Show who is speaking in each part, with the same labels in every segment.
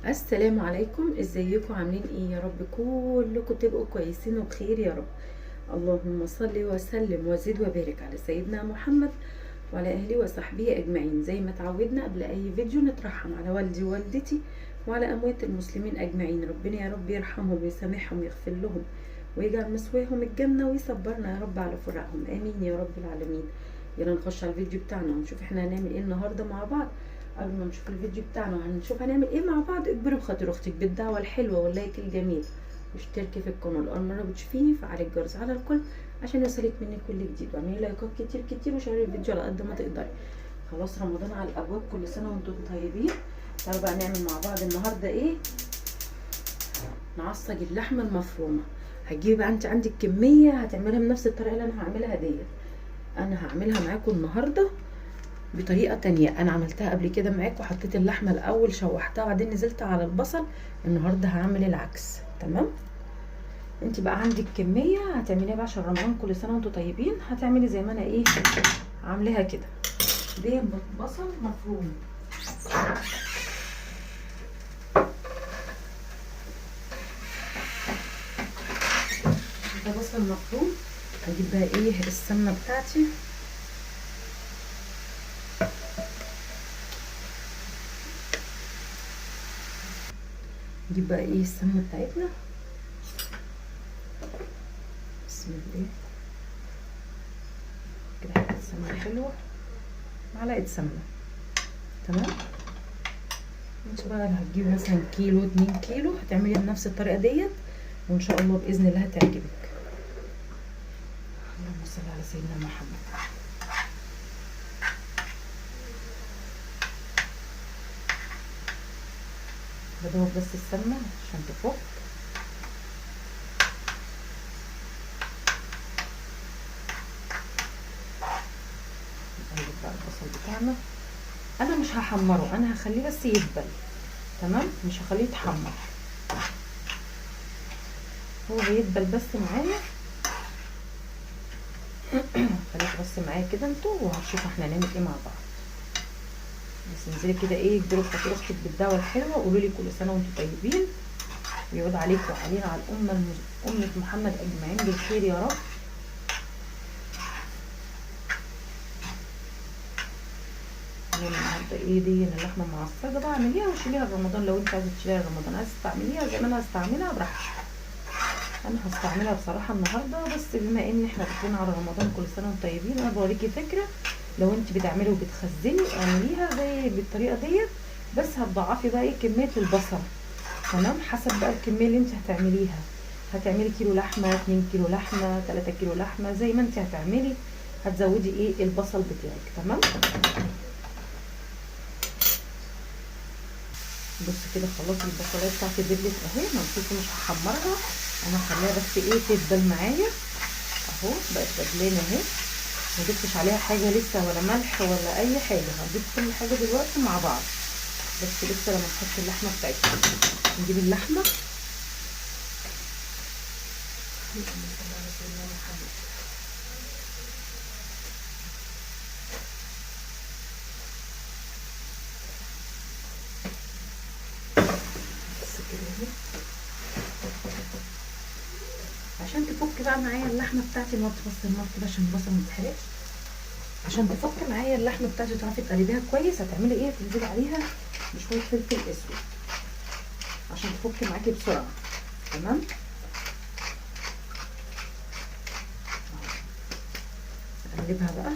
Speaker 1: السلام عليكم، ازيكم؟ عاملين ايه؟ يا رب كلكم تبقوا كويسين وبخير يا رب. اللهم صل وسلم وزد وبارك على سيدنا محمد وعلى اهله وصحبه اجمعين. زي ما اتعودنا قبل اي فيديو نترحم على والدي ووالدتي وعلى اموات المسلمين اجمعين. ربنا يا رب يرحمهم ويسامحهم ويغفر لهم ويجعل مثواهم الجنه ويصبرنا يا رب على فراقهم، امين يا رب العالمين. يلا نخش على الفيديو بتاعنا ونشوف احنا هنعمل ايه النهارده مع بعض. قبل ما نشوف الفيديو بتاعنا وهنشوف هنعمل ايه مع بعض، اجبري بخاطر اختك بالدعوه الحلوه واللايك الجميل واشتركي في القناه. اول مره بتشوفيني فعلي الجرس على الكل عشان يوصلك مني كل جديد، واعملي لايكات كتير كتير وشيري الفيديو على قد ما تقدري. خلاص رمضان على الابواب، كل سنه وانتم طيبين. تعالوا بقى نعمل مع بعض النهارده ايه. نعصج اللحمه المفرومه. هتجيبي بقى انت عندك كميه هتعملها بنفس الطريقه اللي انا هعملها ديت. انا هعملها معاكم النهارده بطريقه تانية. انا عملتها قبل كده معاكم، حطيت اللحمه الاول شوحتها وبعدين نزلت على البصل. النهارده هعمل العكس. تمام. انت بقى عندك كميه هتعمليها بقى عشان رمضان، كل سنه وانتم طيبين. هتعملي زي ما انا ايه عاملاها كده. دي بصل مفروم. ده بصل مفروم. هجيب بقى ايه السمنه بتاعتي. نجيب بقى ايه السمنه بتاعتنا. بسم الله كده، حته سمنه حلوه، معلقه سمنه. تمام. انت بقى اللي هتجيبي مثلا كيلو 2 كيلو هتعملي بنفس الطريقه ديت، وان شاء الله باذن الله هتعجبك. اللهم صل على سيدنا محمد. بدوب بس السمنه عشان تفك. نقلب بقى البصل بتاعنا. انا مش هحمره، انا هخليه بس يدبل. تمام، مش هخليه يتحمر، هو هيدبل بس معايا. خليكوا بس معايا كده انتوا وهتشوفوا احنا هنعمل ايه مع بعض. بس انزلي كده ايه، اجبري بخاطر اختك بالدعوه الحلوه وقولوا لي كل سنه وانتم طيبين ويعود عليكم وعلينا على امه محمد اجمعين بالخير يا رب. النهارده ايه دي اللحمه معصجه بقى، اعمليها وشيليها لرمضان. لو انت عايزه تشيليها لرمضان، عايزه تستعمليها زي ما انا هستعملها براحتك. انا هستعملها بصراحه النهارده، بس بما ان احنا داخلين على رمضان كل سنه وانتم طيبين، انا بوريكي فكره. لو انت بتعملي وبتخزني اعمليها زي بالطريقه ديت، بس هتضاعفي بقى ايه كميه البصل. تمام، حسب بقى الكميه اللي انت هتعمليها. هتعملي كيلو لحمه، 2 كيلو لحمه، 3 كيلو لحمه، زي ما انت هتعملي هتزودي ايه البصل بتاعك. تمام. بص كده خلاص البصلايه بتاعتي دبلت اهي. ما مش هحمرها، انا هخليها بس ايه تدبل معايا اهو. بقت دبلانه اهي، ما ضفتش عليها حاجه لسه ولا ملح ولا اي حاجه. هنضيف كل حاجه دلوقتي مع بعض، بس لسه لما نحط اللحمه بتاعتنا. نجيب اللحمه. بس كده اهي عشان تفك بقى معايا اللحمه بتاعتي. النار بس النار كده عشان البصل ما يتحرقش. عشان تفك معايا اللحمه بتاعتي تعرفي تقلبيها كويس، هتعملي ايه؟ تنزلي عليها بشويه فلفل اسود عشان تفك معاكي بسرعه. تمام. اقلبها بقى.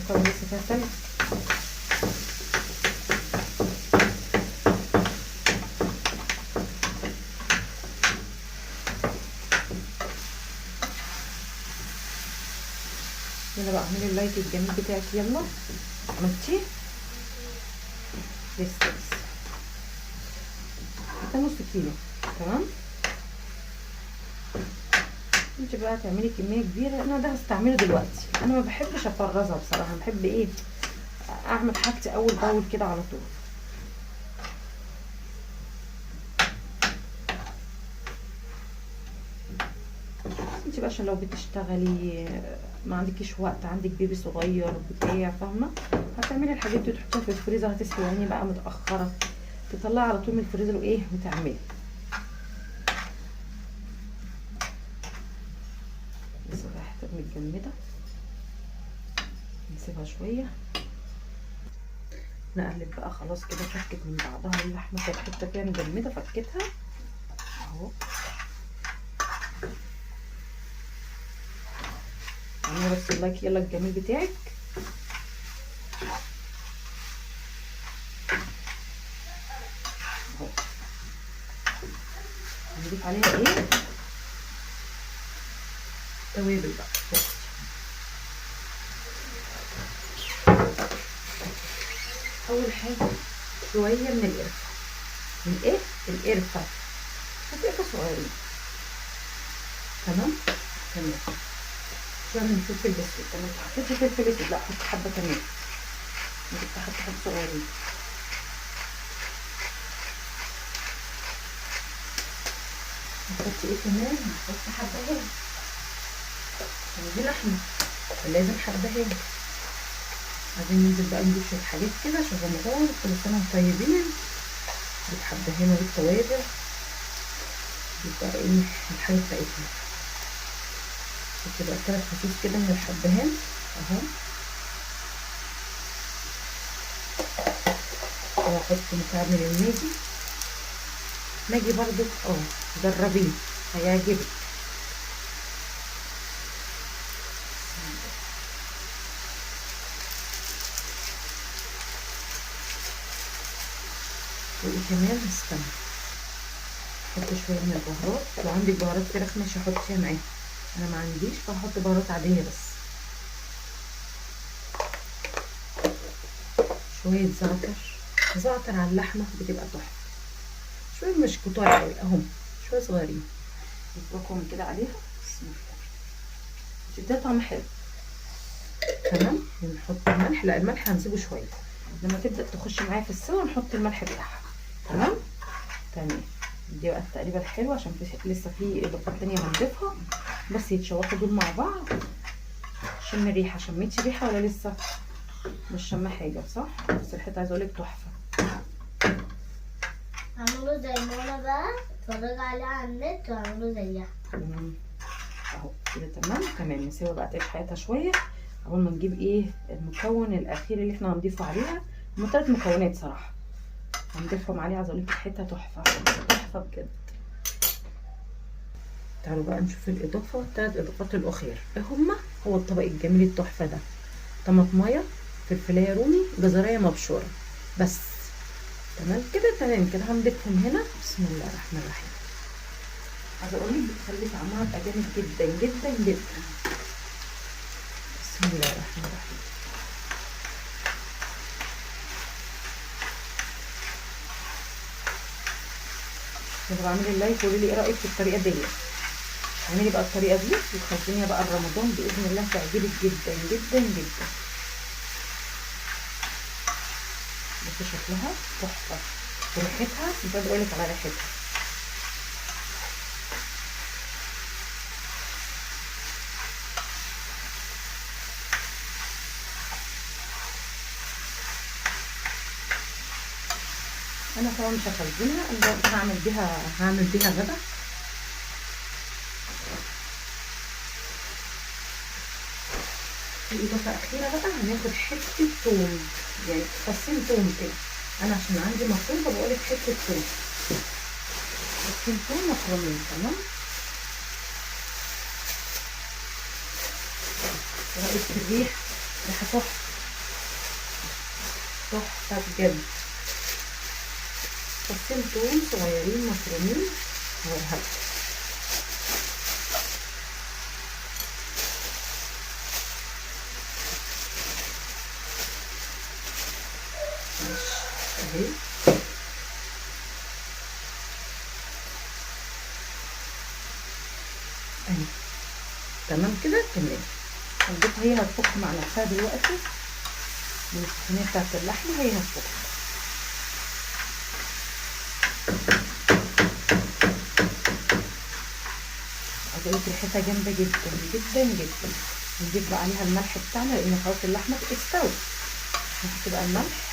Speaker 1: طبعا لسه فيها تلج. يلا بقى اعملي اللايك الجميل بتاعك. يلا عملتيه لسه ده نص كيلو. تمام. انت بقى تعملي كميه كبيره. انا ده هستعمله دلوقتي. انا ما بحبش افرزها بصراحه، بحب ايه اعمل حاجتي اول باول كده على طول. انت بقى عشان لو بتشتغلي ما عندكيش وقت، عندك بيبي صغير بتاع، فاهمه؟ هتعملي الحاجات دي وتحطيها في الفريزر، هتستواني بقى متاخره، تطلعي على طول من الفريزر وايه وتعملي. بس بقى حته متجمده، نسيبها شويه، نقلب بقى. خلاص كده فكت من بعضها اللحمه، كانت حته كده مجمده فكتها اهو. اعملي بس اللايك يلا الجميل بتاعك. اهو هنضيف عليها ايه؟ توابل بقى. اول حاجه شويه من القرفه. من ايه؟ القرفه. قرفه صغيرين. تمام. شويه من الفلفل الاسود. تمام. حطيتي فلفل اسود؟ لا حطي حبه كمان. ممكن تحطي حبه صغيرين. هتحطي ايه كمان؟ هتحطي حبهان عشان دي لحمه فلازم حبهان. عايزين ننزل بقى نجيب شويه حاجات كده عشان رمضان، كل سنه وانتم طيبين. بالحبهان وبالتوابل يبقى ايه الحاجه بتاعتنا. بتبقى 3 فصوص كده من الحبهان اهو. واحط مكعب من الماجي. ماجي برضو جربيه هيعجبك. وايه كمان؟ استنى، حط شويه من البهارات. لو عندك بهارات فراخ ماشي حطيها معاها، انا ما عنديش فهحط بهارات عاديه بس. شويه زعتر على اللحمه بتبقى تحفه. شويه مش كتار قوي اهم، شويه صغيرين نفركهم كده عليها. بسم الله، بتديها طعم حلو. تمام. ونحط الملح. لا الملح هنسيبه شويه، لما تبدا تخش معايا في السوا نحط الملح بتاعها. تمام. دي بقى التقليبه الحلوه عشان لسه في اضافات تانية هنضيفها، بس يتشوحوا دول مع بعض. شم الريحه. شميتي ريحه ولا لسه؟ مش شامه حاجه صح؟ بس ريحتها عايزه اقولك تحفه.
Speaker 2: اعملوا زي ماما بقى، اتفرجوا عليها على النت واعملوا زيها.
Speaker 1: اهو كده تمام. نسيبها بقى تعيش حياتها شويه اول ما نجيب ايه المكون الاخير اللي احنا هنضيفه عليها. هما 3 مكونات صراحه هنضيفهم عليها. عايزه اقولك ريحتها تحفه تحفه بجد. تعالوا بقى نشوف الاضافه. 3 اضافات الاخير ايه هما؟ هو الطبق الجميل التحفه ده: طماطمايه، فلفلايه رومي، جزريه مبشوره، بس. تمام كده هنضيفهم هنا. بسم الله الرحمن الرحيم. عايزه اقولك بتخلي طعمها يبقى جامد جدا جدا جدا. بسم الله الرحمن الرحيم. طب اعملي اللايك وقولي لي ايه رايك في الطريقه دي. اعملي بقى الطريقه دي وتخزنيها بقى رمضان باذن الله، تعجبك جدا جدا جدا. بصي شكلها تحفه وريحتها مش قادره اقول لك على ريحتها. انا طبعا مش هخزنها، انا هعمل بيها غدا. في اضافه اخيره بقى، هناخد حته توم، يعني فصين توم كده. انا عشان عندي مفروم فبقول لك حته توم، فصين توم مفرومين. تمام. رائحه الريح، ريحه تحفه تحفه بجد. فصين توم صغيرين مفرومين هوريها لكم. اهي تمام كده. هنضيفها، هي هتفك مع نفسها دلوقتي من السخونيه بتاعت اللحمه، هي هتفك. عايزه اقول لك ريحتها جامده جدا جدا جدا. نضيف بقى عليها الملح بتاعنا لان خلاص اللحمه استوت. نحط بقى الملح.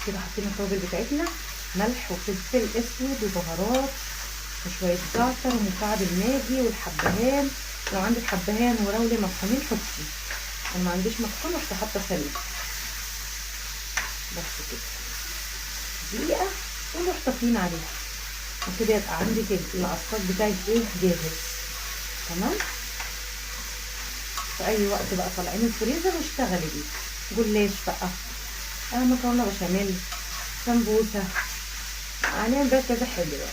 Speaker 1: كده حطينا التوابل بتاعتنا، ملح وفلفل اسود وبهارات وشويه زعتر ومكعب الماجي والحبهان. لو عندك حبهان وراولة مطحونين حطي، انا ما عنديش مطحون رحت حاطه سليم. بس كده دقيقه ونروح طافيين عليها، وكده يبقى عندك العصاج بتاعك ايه جاهز. تمام. في اي وقت بقى طالعين الفريزر واشتغلي بيه. جلاش بقى، مكرونه بشاميل، سمبوسه، هنعمل بقى كذا حاجه بقى.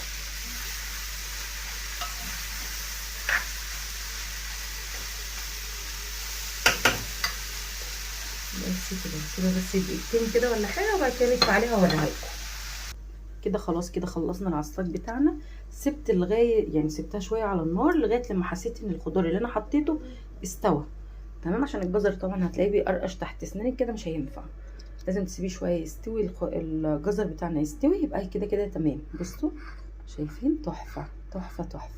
Speaker 1: بس كده بس دقيقتين كده ولا حاجه، وبعد كده ندفع عليها واوريها لكم. كده خلاص، كده خلصنا العصاج بتاعنا. سبت لغايه يعني سبتها شويه على النار لغايه لما حسيت ان الخضار اللي انا حطيته استوى. تمام. عشان الجزر طبعا هتلاقيه بيقرقش تحت اسنانك كده، مش هينفع. لازم تسيبيه شويه يستوي، الجزر بتاعنا يستوي، يبقى كده كده تمام. بصوا شايفين؟ تحفه تحفه تحفه.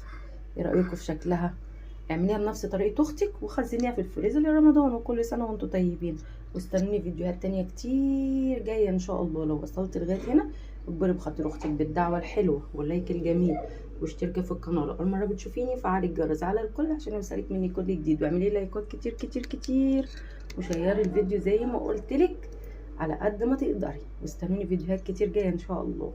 Speaker 1: ايه رايكم في شكلها؟ اعمليها بنفس طريقه اختك وخزنيها في الفريزر لرمضان، وكل سنه وانتم طيبين. واستنوني فيديوهات تانية كتير جايه ان شاء الله. لو وصلت لغايه هنا اكبري بخاطر اختك بالدعوه الحلوه واللايك الجميل واشتركي في القناه. لو اول مره بتشوفيني فعلي الجرس على الكل عشان يوصلك مني كل جديد، واعملي لايكات كتير كتير كتير، وشيري الفيديو زي ما قلتلك على قد ما تقدري. واستنوني فيديوهات كتير جايه ان شاء الله.